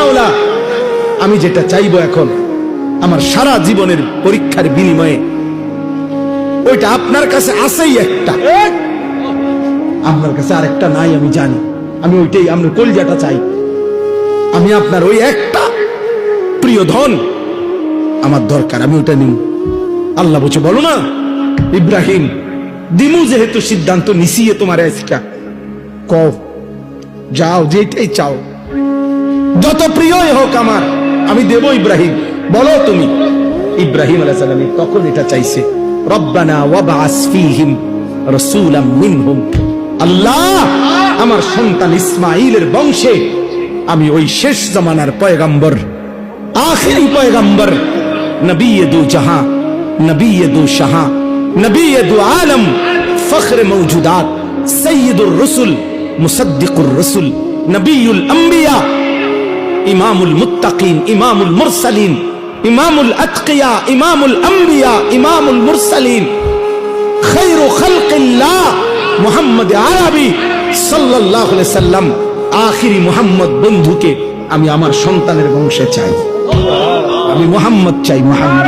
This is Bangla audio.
মাওলা, আমি যেটা চাইবো এখন আমার সারা জীবনের পরীক্ষার বিনিময়ে, ওইটা আপনার কাছে আছেই একটা, আপনার কাছে আরেকটা নাই আমি জানি। আমি ওইটাই, আপনার কলিজাটা চাই। আমি আপনার ওই একটা প্রিয় ধন আমার দরকার, আমি ওটা নিব। আল্লাহ বলছে বলো না ইব্রাহিম, দিমু যেহেতু সিদ্ধান্ত নিছিয়ে তোমার আজকা, কও যাও, যেটাই চাও, যত প্রিয়ই হোক আমার, আমি দেব ইব্রাহিম, বলো তুমি। ইব্রাহিম আলাইহিস সালাম তখন এটা চাইছে, রব্বানা ওয়াবআস ফীহিম রাসূলাম মিনহুম, আল্লাহ আমার সন্তান ইসমাঈলের বংশে আমি ওই শেষ জামানার পয়গম্বর, আখিরি পয়গম্বর, নবিয়ে দু জাহাঁ, নবিয়ে দু শাহাঁ, নবিয়ে দু আলম, ফখরে মওজুদাত, সৈয়দুর রসুল, মুসদ্দিকুর রসুল, নবিউল আম্বিয়া, ইমামুল মুত্তাকিন, ইমামুল মুরসালিন, ইমামুল আতকিয়া, ইমামুল আম্বিয়া, ইমামুল মুরসালিন, খায়রু খালকিল্লাহ মুহাম্মদ আরবি সাল্লাল্লাহু আলাইহি সাল্লাম, আখিরি মুহাম্মদ বন্ধুকে আমি আমার সন্তানের বংশে চাই। আমি মুহাম্মদ চাই, মুহাম্মদ।